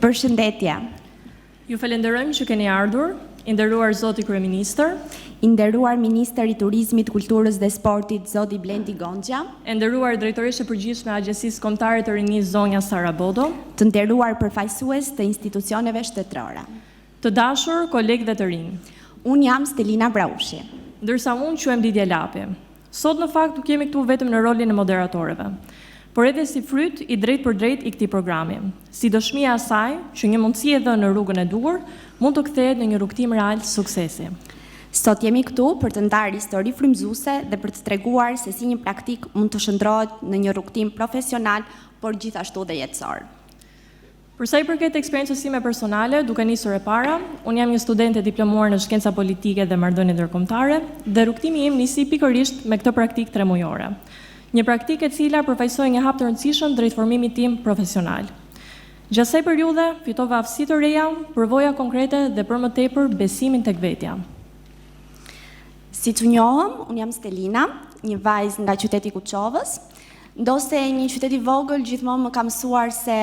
Përshëndetje. Ju falenderojmë që keni ardhur, i nderuar zoti kryeministër, I nderuar Ministër i Turizmit, Kulturës dhe Sportit, zoti Blendi Gonxha, e nderuar drejtoreshe përgjithshme e Agjencisë Kombëtare të Rinisë zonja Sara Bodo, të nderuar përfaqësues të institucioneve shtetërore. të dashur kolegë dhe të rinj. Unë jam Stelina Braushi. Ndërsa unë quhem Lidhja Lapi. Sot në fakt nuk jemi këtu vetëm në rolin e moderatorëve, por edhe si fryt i drejt për drejt i këtij programi, si dëshmia e asaj që një mundësi e dhënë në rrugën e duhur mund të kthehet në një rrugtim real të suksesi. Sot jemi këtu për të ndarë histori frymëzuese dhe për të treguar se si një praktik mund të shndrohet në një rrugtim profesional, por gjithashtu dhe jetësor. Për sa i përket eksperiencës time personale, duke nisur e para, unë jam një studente diplomuar në shkenca politike dhe marrëdhënie ndërkombëtare, dhe rrugtimi im nisi pikërisht me këtë praktikë 3 mujore. Një praktikë e cila përfaqësoi një hap të rëndësishëm drejt formimit tim profesional. Gjatë kësaj periudhe fitova aftësi të reja, përvoja konkrete dhe për më tepër besimin tek vetja. Si që njohëm, unë jam Stelina, një vajzë nga qyteti Kuçovës, ndose një qyteti vogël gjithmonë më ka mësuar se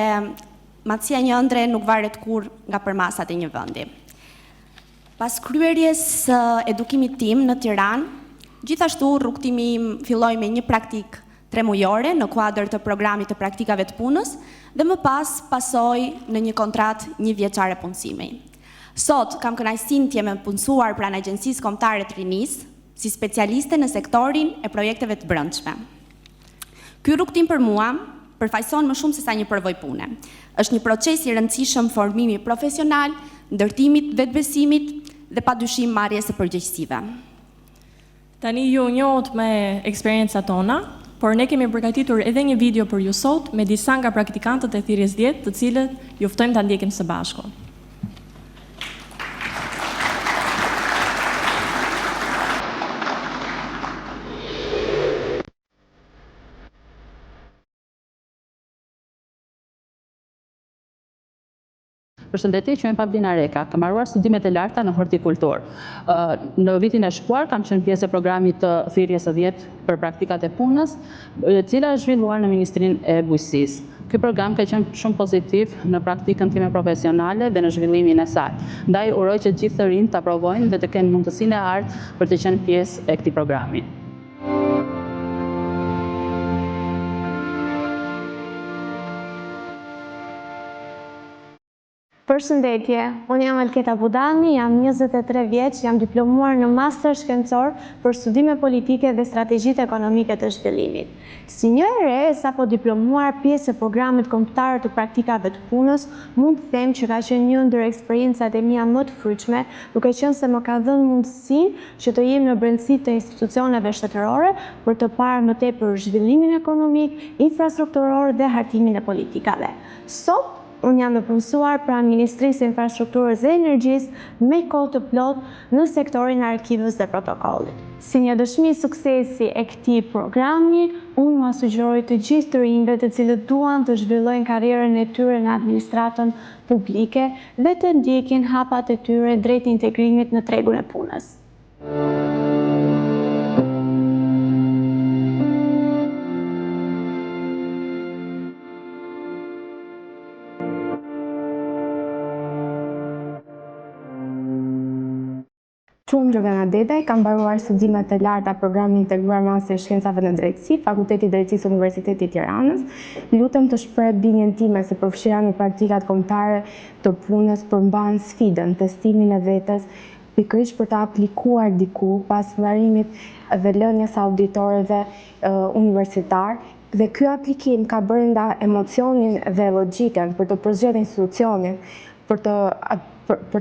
matësia një ëndre nuk varet kur nga përmasat e një vendi. Pas kryerjes së edukimit tim në Tiranë, gjithashtu rrugtimi im filloi me një praktikë 3 mujore në kuadër të programit të praktikave të punës dhe më pas pasoi në një kontratë 1 vjeçare punësimi. Sot kam kënaqësinë të jem e punësuar pranë Agjencisë Kombëtare të Rinisë si specialiste në sektorin e projekteve të brendshme. Ky rrugtim për mua përfaqëson më shumë se sa një përvojë pune. Është një proces i rëndësishëm formimi profesional, ndërtimit vetbesimit dhe padyshim marrjes së përgjegjësive. Tani ju njohët me eksperiencat tona, por ne kemi përgatitur edhe një video për ju sot me disa nga praktikantët e thirrjes 10, të cilët ju ftojmë ta ndjekim së bashku. Përshëndetje, quhem Pablina Reka, kam marruar studimet e larta në hortikulturë. Në vitin e shkuar kam qenë pjesë e programit të thirrjes së 10 për praktikat e punës, e cila është zhvilluar në Ministrinë e Bujqësisë. Ky program ka qenë shumë pozitiv në praktikën time profesionale dhe në zhvillimin e saj. Ndaj uroj që gjithë të rinjt ta provojnë dhe të kenë mundësinë e ardhë për të qenë pjesë e këtij programi. Përshëndetje, unë jam Alketa Budani, jam 23 vjeç, jam diplomuar në master shkencor për studime politike dhe strategjitë ekonomike të zhvillimit. Si një e re, sapo diplomuar pjesë e programit kombëtar të praktikave të punës, mund të them që ka qenë një ndër eksperiencat e mia më të fryqme, duke qenë se më ka dhënë mundësinë që të jem në brendësi të institucioneve shtetërore për të parë më tepër zhvillimin ekonomik, infrastrukturor dhe hartimin e politikave. Sot unë jam e punësuar pranë Ministrisë së Infrastrukturës dhe Energjisë me kohë të plotë në sektorin e arkivës dhe protokollit. Si një dëshmi suksesi e këtij programi, unë m'ua sugjeroj të gjithë të rinjve të cilët duan të zhvillojnë karrierën e tyre në administratën publike dhe të ndjekin hapat e tyre drejt integrimit në tregun e punës. Quhem Gjovana Dedaj, kam mbaruar studimet e larta programin integruar master shkencave në drejtësi, Fakulteti i Drejtësisë Universiteti i Tiranës. Lutem të shpreh bindjen time se përfshira në praktikat kombëtare të punës përmban sfidën, testimin e vetes, pikërisht për të aplikuar diku pas mbarimit dhe lënies auditorëve universitar. Dhe ky aplikim ka brenda emocionin dhe logjikën për të përzgjedhur institucionin, për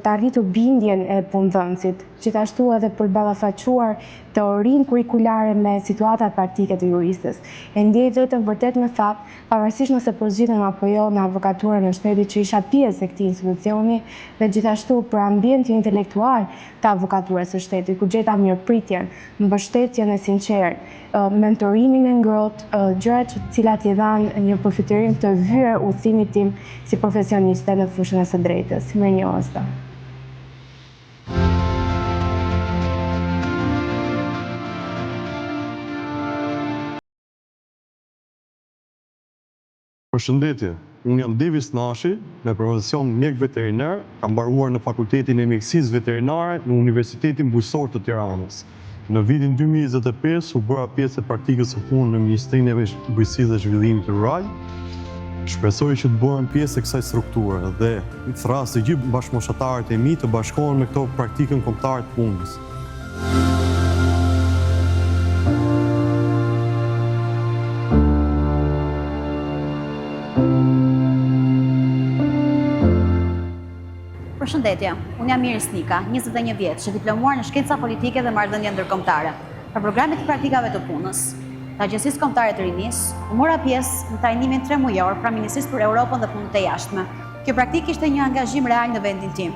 të arritur bindjen e punëdhënësit, gjithashtu edhe për të ballafaquar teorinë kurikulare me situatat praktike të juristës. E ndjej vetëm vërtet me fat, pavarësisht nëse përzgjidhem apo jo në avokaturën e shtetit, që isha pjesë e këtij institucioni dhe gjithashtu për ambientin intelektual të avokaturës së shtetit, ku gjeta mirëpritjen, mbështetjen e sinqertë, mentorimin e ngrohtë, gjërat të cilat i dhanë një përfitirim të hyrë udhëtimit tim si profesioniste në fushën e së drejtës. Mirënjohësta. Përshëndetje, unë jam Devis Nashi, me profesion mjek veterinar, kam mbaruar në Fakultetin e Mjekësisë Veterinare në Universitetin Bujqësor të Tiranës. Në vitin 2025 u bëra pjesë e praktikës së punë në Ministrinë e Bujqësisë dhe Zhvillimit Rural. Shpresoj që të bëhem pjesë e kësaj strukture dhe thras të gjithë bashkëmoshatarët e mi të bashkohen me këto praktikën kombëtare të punës. Përshëndetje, unë jam Iris Nika, 21 vjeç, që diplomuar në shkenca politike dhe marrëdhënie ndërkombëtare. Për programin e praktikave të punës të Agjencisë Kombëtare të Rinisë, u mora pjesë në trajnimin 3 mujor pra Ministrisë për Europën dhe Punët e Jashtme. Kjo praktikë ishte një angazhim real në vendin tim.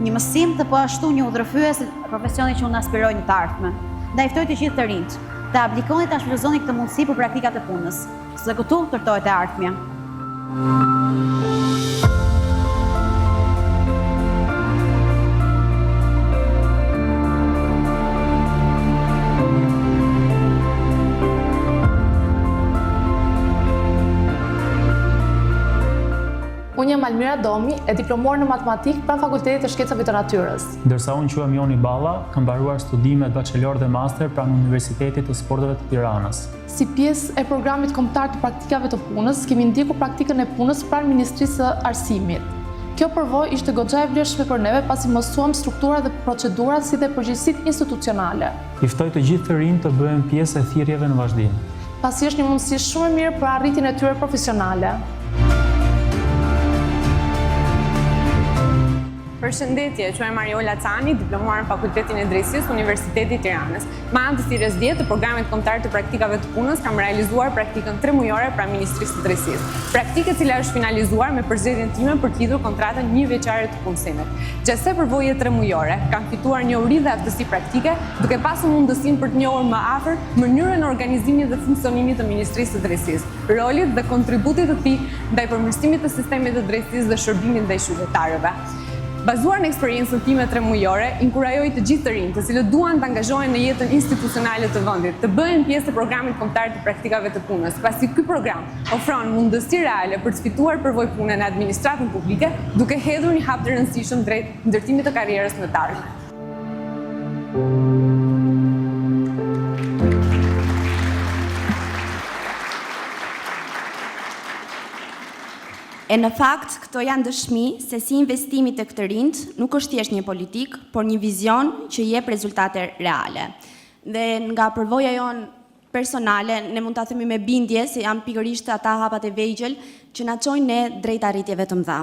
Një mësim të po ashtu një udhërfyes profesioni që unë aspiroj në të ardhmen. Ndaj ftoj të gjithë të rinjt, të aplikoni ta shfrytëzoni këtë mundësi për praktikat e punës, se këtu ndërtohet e ardhmja. Unë jam Almira Domi, e diplomuar në matematikë pranë Fakultetit të Shkencave të Natyrës. Ndërsa unë quhem Joni Balla, kam mbaruar studimet bachelor dhe master pranë Universitetit të Sporteve të Tiranës. Si pjesë e programit kombëtar të praktikave të punës, kemi ndjekur praktikën e punës pranë Ministrisë së Arsimit. Kjo përvojë ishte goxha e vlefshme për neve pasi mësuam struktura dhe procedurat si dhe përgjegjësitë institucionale. I ftoj të gjithë të rinj të bëhen pjesë e thirrjeve në vazhdim. Pasi është një mundësi shumë e mirë për arritjen e tyre profesionale. Përshëndetje, quhem Mariola Cani, diplomuar në Fakultetin e Drejtësisë, Universiteti i Tiranës. Me anë të thirrjes 10 të programit kombëtar të praktikave të punës, kam realizuar praktikën 3 mujore pranë Ministrisë së Drejtësisë. Praktikë e cila është finalizuar me përzgjedhjen time për të lidhur kontratën 1 vjeçare të punësimit. Gjatë kësaj përvoje 3 mujore, kam fituar njohuri dhe aftësi praktike, duke pasur mundësinë për të njohur më afër mënyrën e organizimit dhe funksionimit të Ministrisë së Drejtësisë, rolit dhe kontributit të tij ndaj përmirësimit të sistemit të drejtësisë dhe shërbimit ndaj qytetarëve. Bazuar në eksperiencën time 3 mujore, inkurajoj të gjithë të rinj, të cilët duan të angazhohen në jetën institucionale të vendit, të bëhen pjesë të programit kombëtar të praktikave të punës, pasi ky program ofron mundësi reale për të fituar përvojë pune në administratën publike, duke hedhur një hap të rëndësishëm drejt ndërtimit të karrierës në të ardhmen. E në fakt, këto janë dëshmi se si investimi të këtë rinjt nuk është thjesht një politik, por një vizion që jep rezultate reale. Dhe nga përvoja jonë personale, ne mund ta themi me bindje se janë pikërisht ata hapat e vegjël që na çojnë ne drejt arritjeve të mëdha.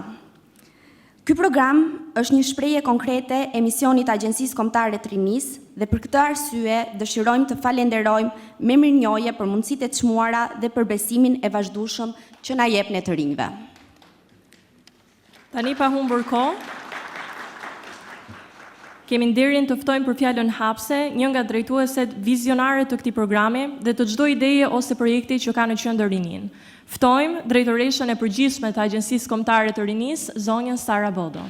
Ky program është një shprehje konkrete e misionit të Agjencisë Kombëtare të Rinisë dhe për këtë arsye dëshirojmë të falenderojmë me mirënjohje për mundësitë e çmuara dhe për besimin e vazhdueshëm që na jep ne të rinjve. Tani pa humbur kohë, kemi nderin të ftojmë për fjalën hapse një nga drejtueset vizionare të këtij programi dhe të çdo ideje ose projekti që ka në qendër rinin. Ftojmë drejtoreshën e përgjithshme të Agjencisë Kombëtare të Rinisë, zonjën Sara Bodo.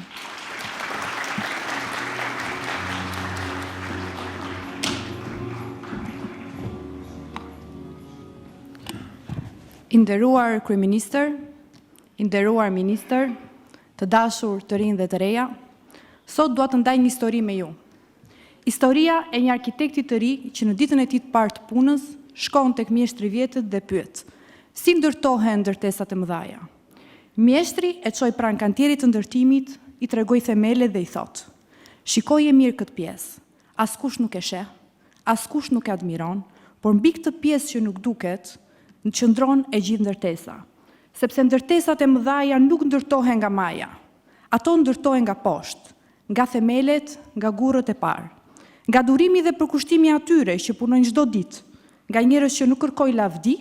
I nderuar kryeministër, i nderuar ministër, të dashur të rinj dhe të reja, sot dua të ndaj një histori me ju. Historia e një arkitekti të ri që në ditën e tij të parë të punës shkon tek mjeshtri i vjetët dhe pyet: si ndërtohen ndërtesat e mëdha? Mjeshtri e çoi pranë kantierit të ndërtimit, i tregoi themelet dhe i thot: shikoje mirë këtë pjesë. Askush nuk e sheh, askush nuk e admiron, por mbi këtë pjesë që nuk duket, qëndron e gjithë ndërtesa. Sepse ndërtesat e mëdha nuk ndërtohen nga maja. Ato ndërtohen nga poshtë, nga themelet, nga gurët e parë, nga durimi dhe përkushtimi i atyre që punojnë çdo ditë, nga njerëz që nuk kërkojnë lavdi,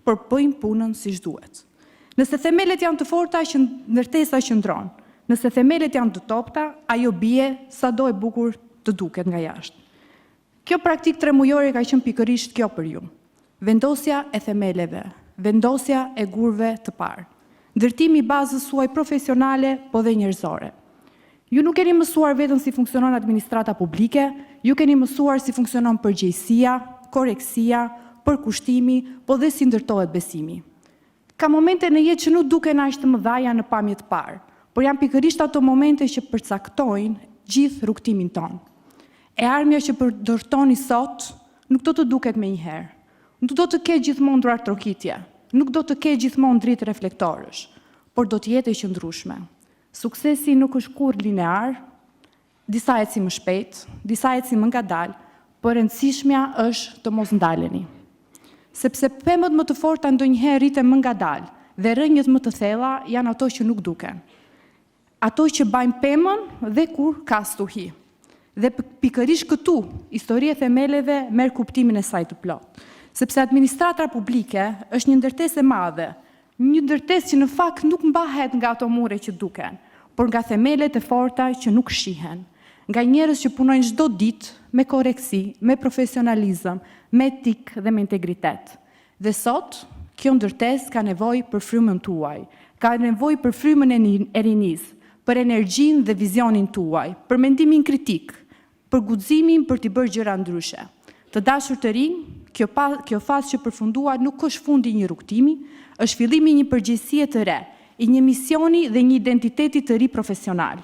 por bëjnë punën siç duhet. Nëse themelet janë të forta, ndërtesa qëndron. Nëse themelet janë të topta, ajo bie sado e bukur të duket nga jashtë. Kjo praktikë 3 mujore ka qenë pikërisht kjo për ju. Vendosja e themeleve, vendosja e gurëve të parë, ndërtimi i bazës suaj profesionale, po dhe njerëzore. Ju nuk keni mësuar vetëm si funksionon administrata publike, ju keni mësuar si funksionon përgjegjësia, korrektësia, përkushtimi, po dhe si ndërtohet besimi. Ka momente në jetë që nuk duken aq të mëdha në pamje të parë, por janë pikërisht ato momente që përcaktojnë gjithë rrugtimin tonë. E armja që përdortoni sot nuk do të duket menjëherë, nuk do të ketë gjithmonë duar trokitje, nuk do të ketë gjithmonë dritë reflektorësh, por do të jetë e qëndrueshme. Suksesi nuk është kurrë linear, disa ecin më shpejt, disa ecin më ngadalë, por e rëndësishmja është të mos ndaleni. Sepse pemët më të forta ndonjëherë rriten më ngadalë dhe rrënjët më të thella janë ato që nuk duken. Ato që bajnë pemën dhe kur ka stuhi. Dhe pikërisht këtu, historia e themeleve merr kuptimin e saj të plotë. Sepse administrata publike është një ndërtesë e madhe, një ndërtesë që në fakt nuk mbahet nga ato mure që duken, por nga themelet e forta që nuk shihen, nga njerëz që punojnë çdo ditë me koreksi, me profesionalizëm, me etik dhe me integritet. Dhe sot, kjo ndërtesë ka nevojë për frymën tuaj, ka nevojë për frymën e rinisë, për energjinë dhe vizionin tuaj, për mendimin kritik, për guximin për t'i bërë gjëra ndryshe. Të dashur të rinj, kjo fazë që përfundua nuk është fundi i një rrugtimi, është fillimi i një përgjegjësie të re, i një misioni dhe një identiteti të ri profesional.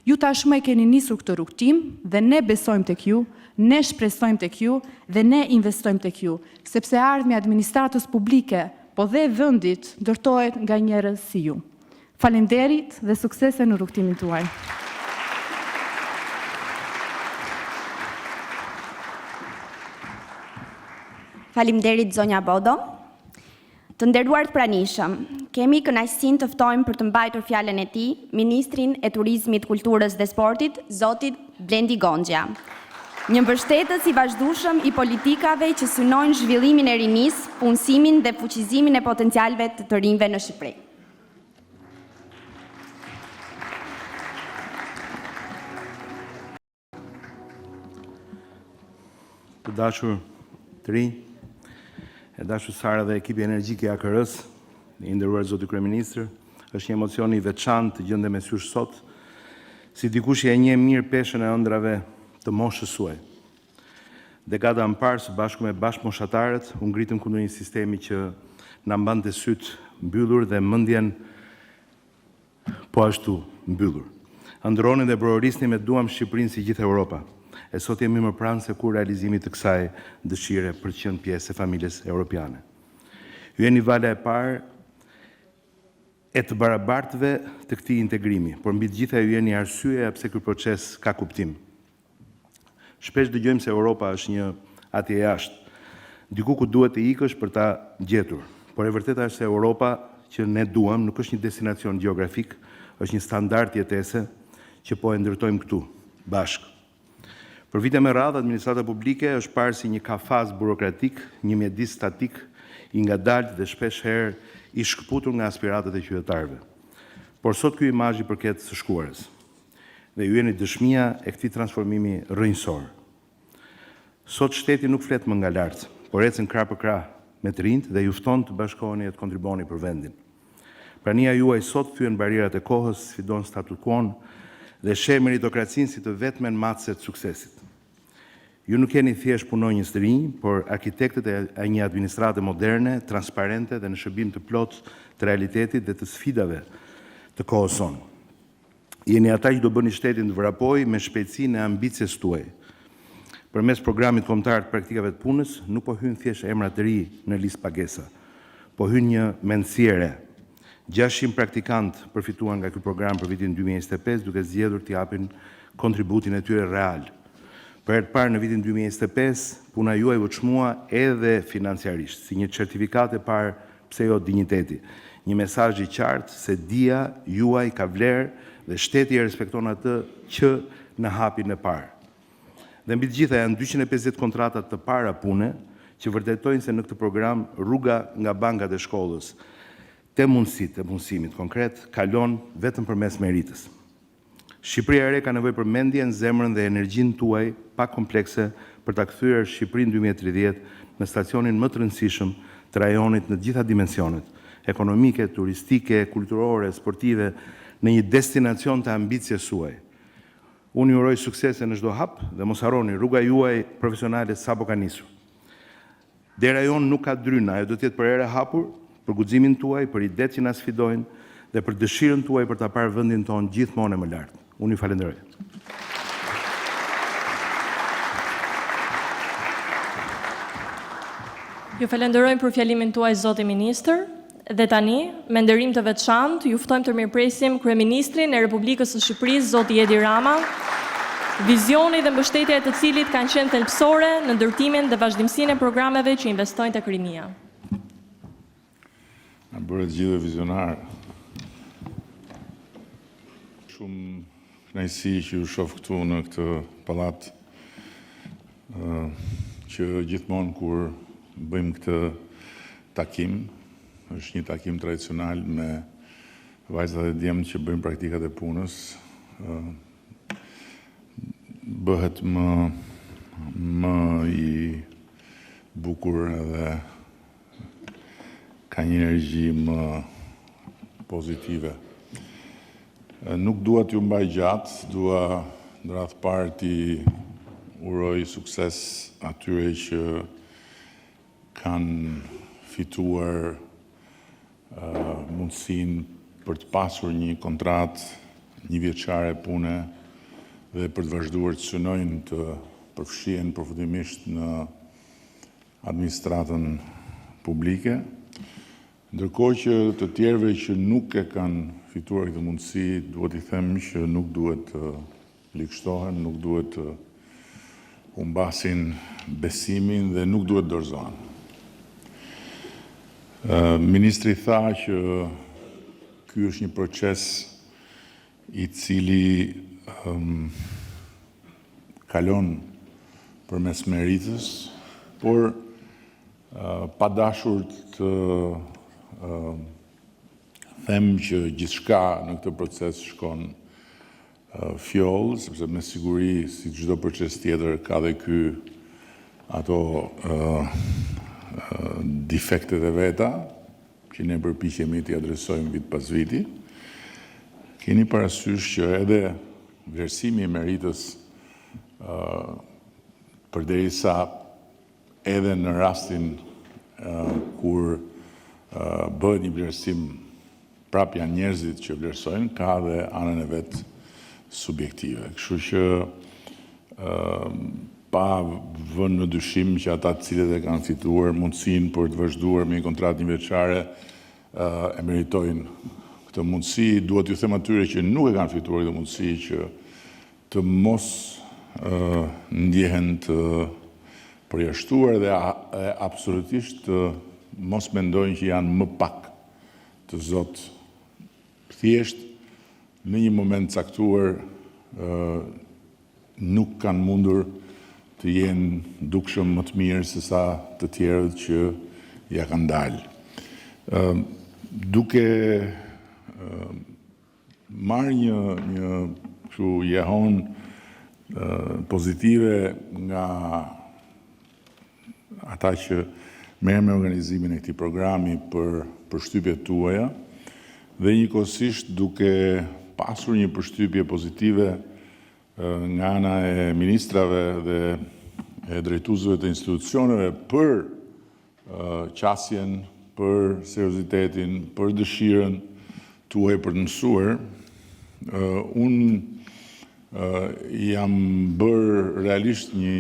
Ju tashmë e keni nisur këtë rrugtim dhe ne besojmë tek ju, ne shpresojmë tek ju dhe ne investojmë tek ju, sepse ardhmja e administratës publike, po dhe vendit ndërtohet nga njerëz si ju. Faleminderit dhe suksese në rrugtimin tuaj. Faleminderit zonja Bodo. Të nderuar të pranishëm, kemi kënaqësinë të ftojmë për të mbajtur fjalën e tij Ministrin e Turizmit, Kulturës dhe Sportit, zotit Blendi Gonxha. Një mbështetës i vazhdueshëm i politikave që synojnë zhvillimin e rinisë, punësimin dhe fuqizimin e potencialeve të rinjve në Shqipëri. Të dashur të rinj, e dashur Sara dhe ekipi energjik i AKR-s, i nderuar zoti kryeministër, është një emocion i veçantë të gjendem me sysh sot, si dikush që e njeh mirë peshën e ëndrave të moshës suaj. Dekada më parë, së bashku me bashkëmoshatarët, u ngritëm kundër një sistemi që na mbante syt mbyllur dhe mendjen po ashtu mbyllur. Ëndronin dhe brorisnin me duam Shqipërinë si gjithë Europa. E sot jemi më pranë se kur realizimit të kësaj dëshire për të qenë pjesë e familjes europiane. Ju jeni vala e parë e të barabartëve të këtij integrimi, por mbi të gjitha ju jeni arsyeja pse ky proces ka kuptim. Shpesh dëgjojmë se Europa është një atje jashtë, diku ku duhet të ikësh për ta gjetur, por e vërteta është se Europa që ne duam nuk është një destinacion gjeografik, është një standard jetese që po e ndërtojmë këtu, bashkë. Për vite me radhë, administrata publike është parë si një kafaz burokratik, një mjedis statik, i ngadalt dhe shpesh herë i shkëputur nga aspiratët e qytetarëve. Por sot ky imazh i përket së shkuarës. Dhe ju jeni dëshmia e këtij transformimi rrënjësor. Sot shteti nuk flet më nga lart, por ecën krah për krah me të rinjt dhe ju fton të bashkoheni e të kontribuoni për vendin. Prania juaj sot thyen barierat e kohës, sfidon statu quo dhe sheh meritokracinë si të vetmen matëse të suksesit. Ju nuk jeni thjesht punonjës të rinj, por arkitektët e një administrate moderne, transparente dhe në shërbim të plotë të realitetit dhe të sfidave të kohës sonë. Jeni ata që do bëni shtetin të vrapojë me shpejtësinë e ambicjes tuaj. Përmes programit kombëtar të praktikave të punës, nuk po hyn thjesht emra të ri në listë pagesa, po hyn një mendësiere. 600 praktikantë përfituan nga ky program për vitin 2025, duke zgjedhur të japin kontributin e tyre real. Për herë të parë në vitin 2025, puna juaj u çmua edhe financiarisht, si një certifikat e parë pse jo dinjiteti. Një mesazh i qartë se dia juaj ka vlerë dhe shteti e respekton atë që në hapin e parë. Dhe mbi të gjitha janë 250 kontratat të para pune që vërtetojnë se në këtë program rruga nga bankat e shkollës te mundësitë e punësimit konkret kalon vetëm përmes meritës. Shqipëria e re ka nevojë për mendjen, zemrën dhe energjinë tuaj pa komplekse për ta kthyer Shqipërinë 2030 në stacionin më të rëndësishëm të rajonit në të gjitha dimensionet, ekonomike, turistike, kulturore, sportive, në një destinacion të ambicjes suaj. Unë ju uroj suksese në çdo hap dhe mos harroni rruga juaj profesionale sapo ka nisur. Dera jon nuk ka dryna, ajo do të jetë për herë hapur, për guximin tuaj, për idetë që na sfidojnë dhe për dëshirën tuaj për ta parë vendin tonë gjithmonë më lart. Unë ju falenderoj. Ju falenderojmë për fjalimin tuaj, zoti ministër, dhe tani, me nderim të veçantë, ju ftojmë të mirëpresim kryeministrin e Republikës së Shqipërisë, zoti Edi Rama, vizioni dhe mbështetja e të cilit kanë qenë thelbësore në ndërtimin dhe vazhdimsinë e programeve që investojnë tek rinia. Na bëre të gjithë vizionar. Shumë kënaqësi që ju shoh këtu në këtë pallat, që gjithmonë kur bëjmë këtë takim, është një takim tradicional me vajzat e djemtë që bëjmë praktikat e punës, bëhet më i bukur edhe ka një energji më pozitive. Nuk dua t'ju mbaj gjatë, dua në radhë parë t'i uroj sukses atyre që kanë fituar mundësinë për të pasur një kontratë një vjeçare pune dhe për të vazhduar të synojnë të përfshihen përfundimisht në administratën publike, ndërkohë që të tjerëve që nuk e kanë fituar këtë mundësi, duhet i them që nuk duhet të likështohen, nuk duhet të humbasin besimin dhe nuk duhet dorëzohen. Ministri tha që ky është një proces i cili kalon përmes meritës, por pa dashur të them që gjithçka në këtë proces shkon fjoll, sepse me siguri, si çdo proces tjetër, ka dhe ky ato defektet e veta, që ne përpiqemi t'i adresojmë vit pas viti. Keni parasysh që edhe vlerësimi i meritës, përderisa edhe në rastin kur bëhet një vlerësim, prap janë njerëzit që vlerësojnë, ka dhe anën e vet subjektive. Kështu që pa vënë në dyshim që ata të cilët e kanë fituar mundësinë për të vazhduar me një kontratë një vjeçare e meritojnë këtë mundësi. Duhet ju them atyre që nuk e kanë fituar këtë mundësi që të mos ndjehen të përjashtuar dhe absolutisht të mos mendojnë që janë më pak të zot. Thjesht në një moment caktuar nuk kanë mundur të jenë dukshëm më të mirë se sa të tjerët që ja kanë dalë. Duke marrë një kështu jehon pozitive nga ata që merren me organizimin e këtij programi për përshtypjet tuaja dhe njëkohësisht duke pasur një përshtypje pozitive nga ana e ministrave dhe e drejtuesve të institucioneve për qasjen, për seriozitetin, për dëshirën tuaj për të mësuar, unë jam bërë realisht një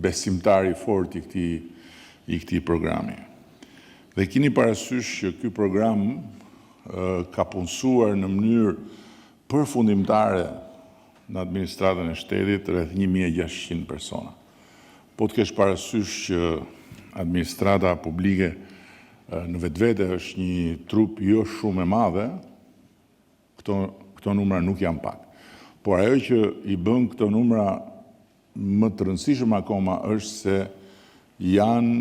besimtar i fortë i këtij programi. Dhe keni parasysh që ky program ka punësuar në mënyrë përfundimtare në administratën e shtetit rreth 1600 persona. Po të kesh parasysh që administrata publike në vetvete është një trup jo shumë e madhe, këto numra nuk janë pak. Por ajo që i bën këto numra më të rëndësishëm akoma është se janë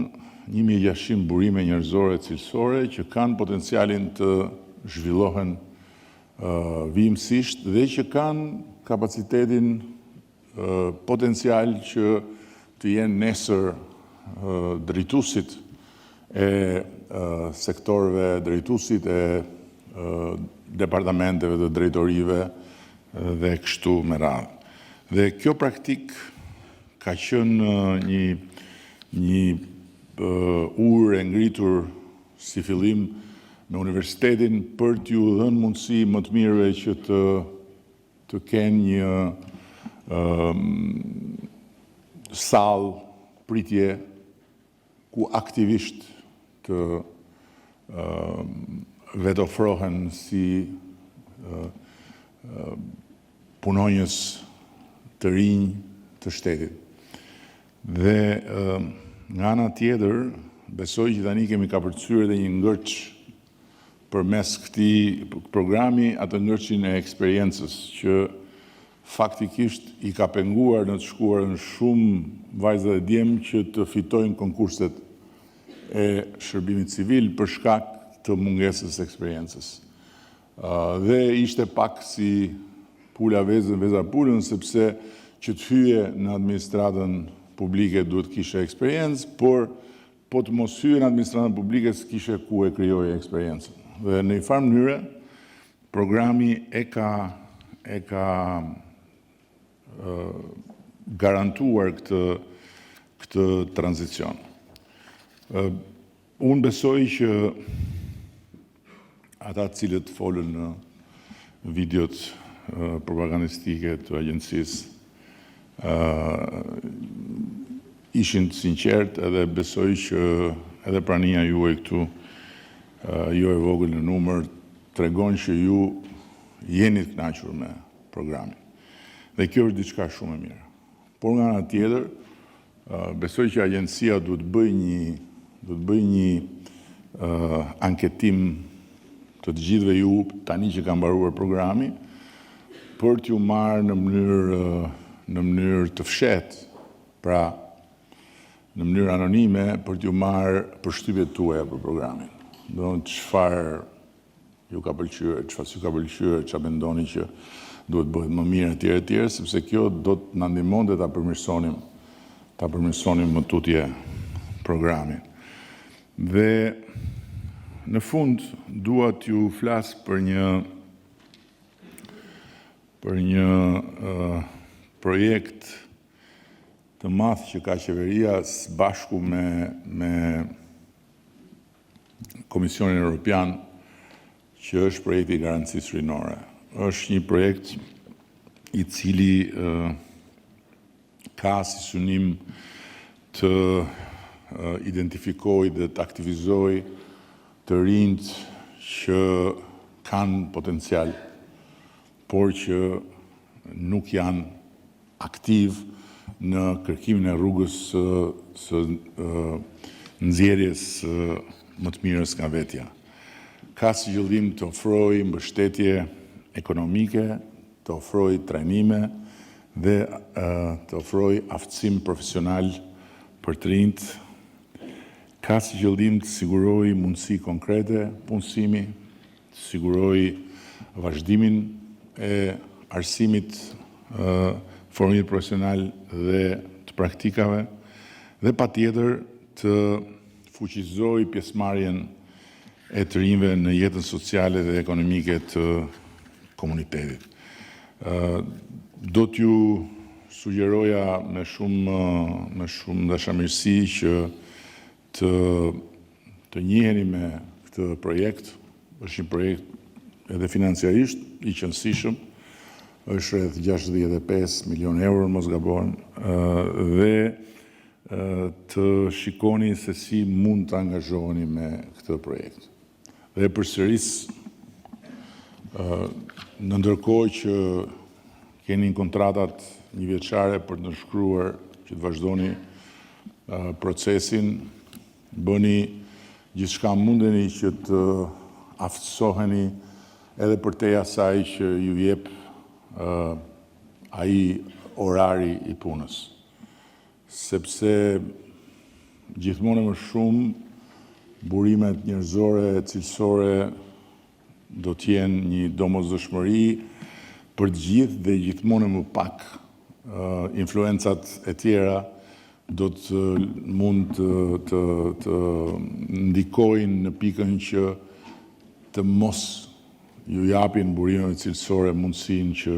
1600 burime njerëzore cilësore që kanë potencialin të zhvillohen vijimësisht dhe që kanë kapacitetin potencial që të jenë nesër drejtuesit e sektorëve, drejtuesit e departamenteve dhe drejtorive dhe kështu me radhë. Dhe kjo praktik ka qenë një urë e ngritur si fillim me universitetin për t'ju dhënë mundësi më të mirëve që të kenë një sallë pritje ku aktivisht të vetë ofrohen si punonjës të rinj të shtetit. Dhe nga ana tjetër, besoj që tani kemi kapërcyer edhe një ngërç përmes këtij programi, atë ngërçin e eksperiencës që faktikisht i ka penguar në të shkuarën shumë vajza dhe djemë që të fitojnë konkurset e shërbimit civil për shkak të mungesës eksperiencës. Dhe ishte pak si pula vezën, veza pulën, sepse që të hyje në administratën publike duhet kishe eksperiencë, por po të mos hyje në administratën publike s'kishe ku e krijoje eksperiencën. Dhe në një farë mënyre, programi e ka garantuar këtë tranzicion. Unë besoj që ata cilët folën në videot propagandistike të agjencisë ishin të sinqert edhe besoj që edhe prania juaj këtu, jo e vogël në numër, tregon që ju jeni të kënaqur me programin. Dhe kjo është diçka shumë e mirë. Por nga ana tjetër, besoj që agjencia duhet bëj një anketim të gjithëve ju tani që ka mbaruar programi, për t'ju marrë në mënyrë të fshehtë, pra në mënyrë anonime, për t'ju marrë përshtypjet tuaja për programin. Do çfarë ju ka pëlqyer, çfarë s'ju ka pëlqyer, çfarë mendoni që duhet bëhet më mirë etj, sepse kjo do të na ndihmonte ta përmirësonim më tutje programin. Dhe në fund dua t'ju flas për një projekt të madh që ka qeveria së bashku me Komisionin Evropian, që është projekti i garancisë rinore. Është një projekt i cili ka si synim të identifikoj dhe të aktivizoj të rinjt që kanë potencial, por që nuk janë aktiv në kërkimin e rrugës së nxjerrjes më të mirës nga vetja. Ka si qëllim të ofrojë mbështetje ekonomike, të ofrojë trajnime dhe të ofrojë aftësim profesional për të rinjt. Ka si qëllim të sigurojë mundësi konkrete punësimi, të sigurojë vazhdimin e arsimit, formimit profesional dhe të praktikave, dhe patjetër të fuqizojë pjesëmarrjen e të rinjve në jetën sociale dhe ekonomike të komunitetit. Do t'ju sugjeroja me shumë dashamirësi që të njiheni me këtë projekt. Është një projekt edhe financiarisht i qëndësishëm, është rreth 65 milion euro, mos gabon, dhe të shikoni se si mund të angazhoheni me këtë projekt. Dhe përsëris, në ndërkohë që keni kontratat një vjeçare për të nënshkruar që të vazhdoni procesin, bëni gjithçka mundeni që të aftësoheni edhe për te asaj që ju jep ai orari i punës. Sepse gjithmonë më shumë burimet njerëzore, cilësore do t'jenë një domosdoshmëri për të gjithë dhe gjithmonë më pak influencat e tjera do të mund të ndikojnë në pikën që të mos ju japin burimeve cilësore mundësinë që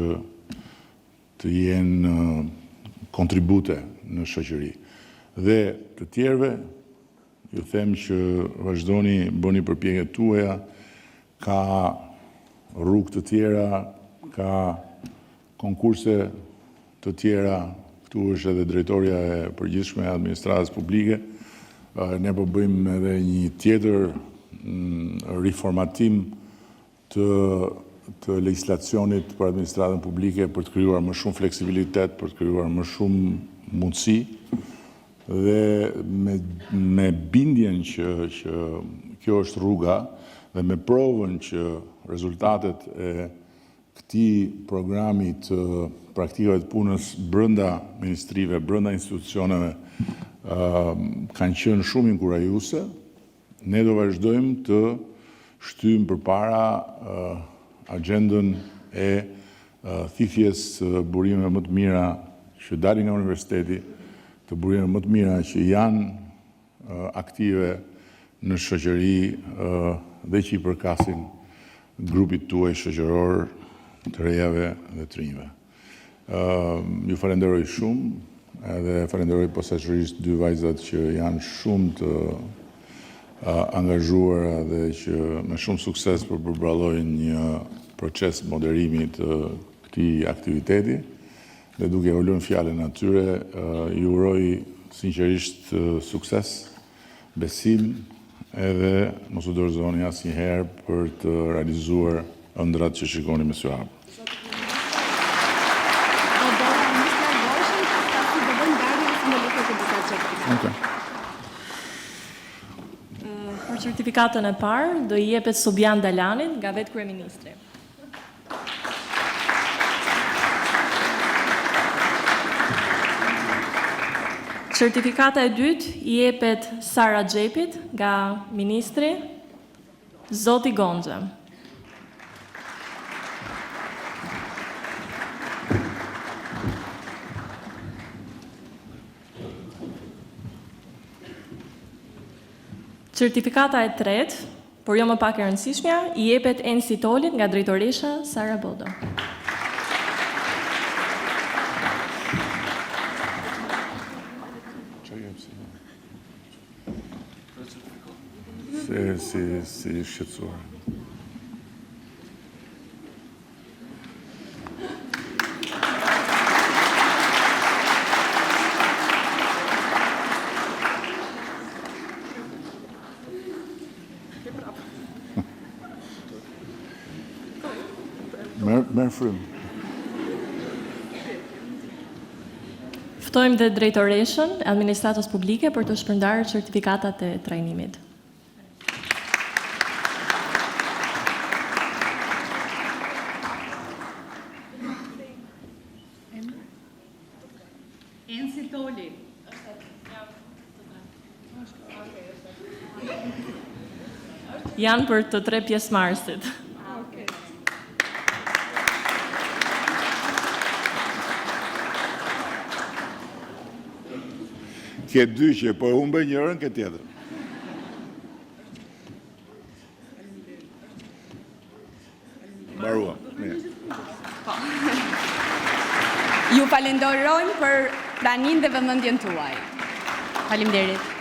të jenë kontribute në shoqëri. Dhe të tjerëve ju them që vazhdoni bëni përpjekjet tuaja, ka rrugë të tjera, ka konkurse të tjera, këtu është edhe drejtoria e përgjithshme e administratës publike. Ne po bëjmë edhe një tjetër riformatim të legislacionit për administratën publike për të krijuar më shumë fleksibilitet, për të krijuar më shumë mundësi dhe me bindjen që kjo është rruga dhe me provën që rezultatet e këtij programi të praktikave të punës brenda ministrive, brenda institucioneve kanë qenë shumë inkurajuese, ne do vazhdojmë të shtyjmë përpara agendën e thithjes të burimeve më të mira që dalin nga universiteti, të burimeve më të mira që janë aktive në shoqëri dhe që i përkasin grupit tuaj shoqëror të rejave dhe të rinjve. Ju falenderoj shumë, edhe falenderoj posaçërisht dy vajzat që janë shumë të angazhuara dhe që me shumë sukses për përballojnë një proces moderimi të këtij aktiviteti. Dhe duke u lënë fjalën atyre, ju uroj sinqerisht sukses, besim, edhe mos u dorëzoni asnjëherë për të realizuar ëndrat që shikoni me sy hapur. Për certifikatën e parë do i jepet Subian Dalanit nga vetë kryeministri. Certifikata e dytë i jepet Sara Xhepit nga ministri Zoti Gonxha. Certifikata e tretë, por jo më pak e rëndësishmja, i jepet Ensi Tolit nga drejtoresha Sara Bodo. Si shqetësuar. Merë frymë. Ftojmë dhe drejtoreshën e administratës publike për të shpërndarë certifikatat e trajnimit. Ensi Toli. Janë për të tre pjesëmarrësit. Ke dy që po e humbe njërën, ke tjetër. Mbarua. Ju falenderojmë për praninë dhe vëmendjen tuaj. Faleminderit.